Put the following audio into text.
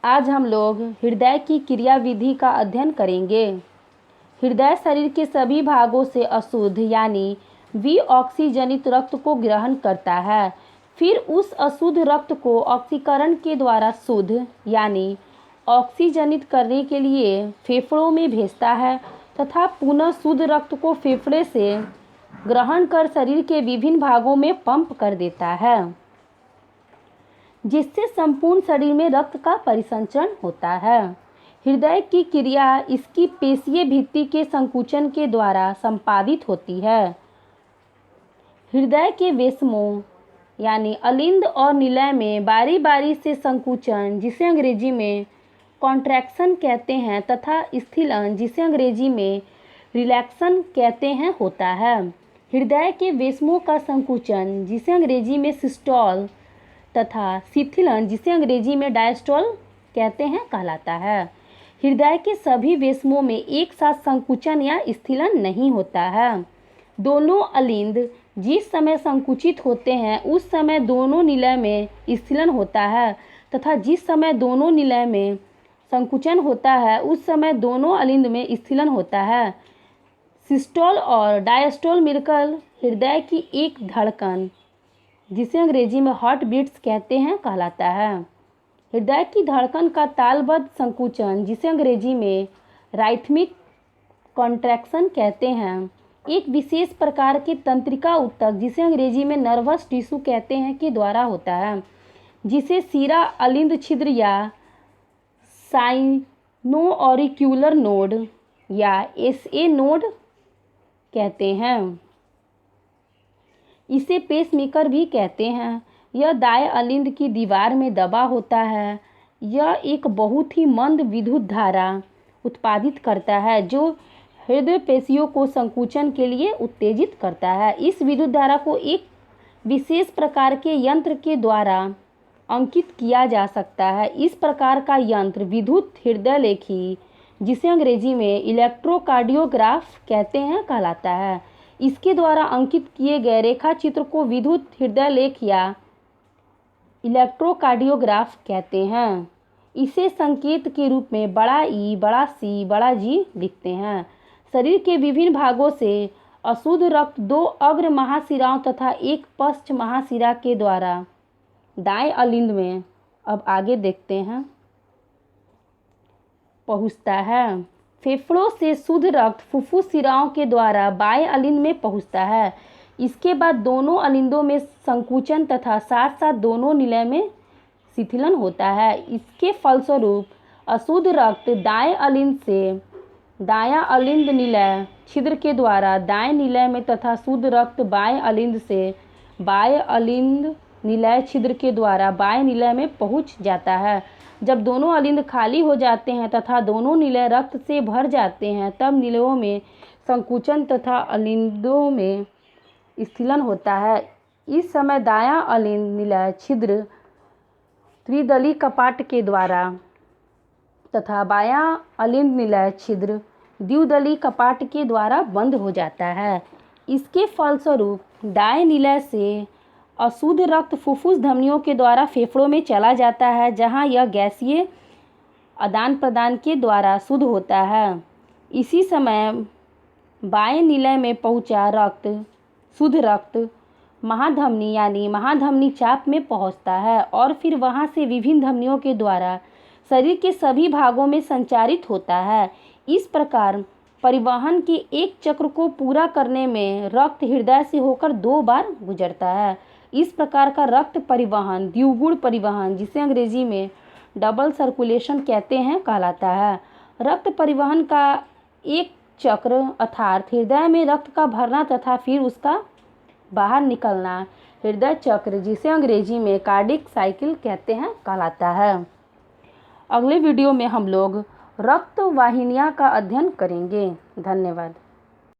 आज हम लोग हृदय की क्रियाविधि का अध्ययन करेंगे। हृदय शरीर के सभी भागों से अशुद्ध यानी विऑक्सीजनित रक्त को ग्रहण करता है, फिर उस अशुद्ध रक्त को ऑक्सीकरण के द्वारा शुद्ध यानी ऑक्सीजनित करने के लिए फेफड़ों में भेजता है तथा पुनः शुद्ध रक्त को फेफड़े से ग्रहण कर शरीर के विभिन्न भागों में पंप कर देता है, जिससे संपूर्ण शरीर में रक्त का परिसंचरण होता है। हृदय की क्रिया इसकी पेशीय भित्ति के संकुचन के द्वारा संपादित होती है। हृदय के वेस्मों यानी अलिंद और निलय में बारी बारी से संकुचन, जिसे अंग्रेजी में कॉन्ट्रैक्शन कहते हैं, तथा स्थिलन, जिसे अंग्रेजी में रिलैक्सन कहते हैं, होता है। हृदय के वेस्मों का संकुचन, जिसे अंग्रेजी में सिस्टोल, तथा शिथिलन, जिसे अंग्रेजी में डायस्टोल कहते हैं, कहलाता है। हृदय के सभी वेस्मों में एक साथ संकुचन या स्थिलन नहीं होता है। दोनों अलिंद जिस समय संकुचित होते हैं उस समय दोनों निलय में स्थिलन होता है, तथा जिस समय दोनों निलय में संकुचन होता है उस समय दोनों अलिंद में स्थिलन होता है। सिस्टोल और डायस्टोल मिलकर हृदय की एक धड़कन, जिसे अंग्रेजी में हार्ट बीट्स कहते हैं, कहलाता है। हृदय की धड़कन का तालबद्ध संकुचन, जिसे अंग्रेजी में राइथमिक कॉन्ट्रैक्शन कहते हैं, एक विशेष प्रकार के तंत्रिका ऊतक, जिसे अंग्रेजी में नर्वस टिश्यू कहते हैं, के द्वारा होता है, जिसे शिरा अलिंद छिद्र या साइनोऑरिक्यूलर नोड या एसए नोड कहते हैं। इसे पेसमेकर भी कहते हैं। यह दाएं अलिंद की दीवार में दबा होता है। यह एक बहुत ही मंद विद्युत धारा उत्पादित करता है जो हृदय पेशियों को संकुचन के लिए उत्तेजित करता है। इस विद्युत धारा को एक विशेष प्रकार के यंत्र के द्वारा अंकित किया जा सकता है। इस प्रकार का यंत्र विद्युत हृदय लेखी, जिसे अंग्रेजी में इलेक्ट्रोकार्डियोग्राफ कहते हैं, कहलाता है। इसके द्वारा अंकित किए गए रेखा चित्र को विद्युत हृदय लेख या इलेक्ट्रोकार्डियोग्राफ कहते हैं। इसे संकेत के रूप में बड़ा ई, बड़ा सी, बड़ा जी लिखते हैं। शरीर के विभिन्न भागों से अशुद्ध रक्त दो अग्र महाशिराओं तथा एक पश्च महाशिरा के द्वारा दाएं अलिंद में, अब आगे देखते हैं, पहुँचता है। फेफड़ों से शुद्ध रक्त फुफ्फुस शिराओं के द्वारा बाएं अलिंद में पहुँचता है। इसके बाद दोनों अलिंदों में संकुचन तथा साथ साथ दोनों निलय में शिथिलन होता है। इसके फलस्वरूप अशुद्ध रक्त दाएं अलिंद से दायां अलिंद निलय छिद्र के द्वारा दाएं निलय में तथा शुद्ध रक्त बाएं अलिंद से बाएं अलिंद निलय छिद्र के द्वारा बाएं निलय में पहुंच जाता है। जब दोनों अलिंद खाली हो जाते हैं तथा दोनों निलय रक्त से भर जाते हैं, तब निलयों में संकुचन तथा अलिंदों में स्थिलन होता है। इस समय दायां अलिंद निलय छिद्र त्रिदली कपाट के द्वारा तथा बायां अलिंद निलय छिद्र द्विदली कपाट के द्वारा बंद हो जाता है। इसके फलस्वरूप दाएं निलय से अशुद्ध रक्त फुफ्फुस धमनियों के द्वारा फेफड़ों में चला जाता है, जहां यह गैसीय आदान प्रदान के द्वारा शुद्ध होता है। इसी समय बाएं निलय में पहुंचा रक्त शुद्ध रक्त महाधमनी यानी महाधमनी चाप में पहुंचता है और फिर वहां से विभिन्न धमनियों के द्वारा शरीर के सभी भागों में संचारित होता है। इस प्रकार परिवहन के एक चक्र को पूरा करने में रक्त हृदय से होकर 2 बार गुजरता है। इस प्रकार का रक्त परिवहन द्विगुण परिवहन, जिसे अंग्रेजी में डबल सर्कुलेशन कहते हैं, कहलाता है। रक्त परिवहन का एक चक्र अर्थात हृदय में रक्त का भरना तथा फिर उसका बाहर निकलना हृदय चक्र, जिसे अंग्रेजी में कार्डिक साइकिल कहते हैं, कहलाता है। अगले वीडियो में हम लोग रक्त वाहिनियाँ का अध्ययन करेंगे। धन्यवाद।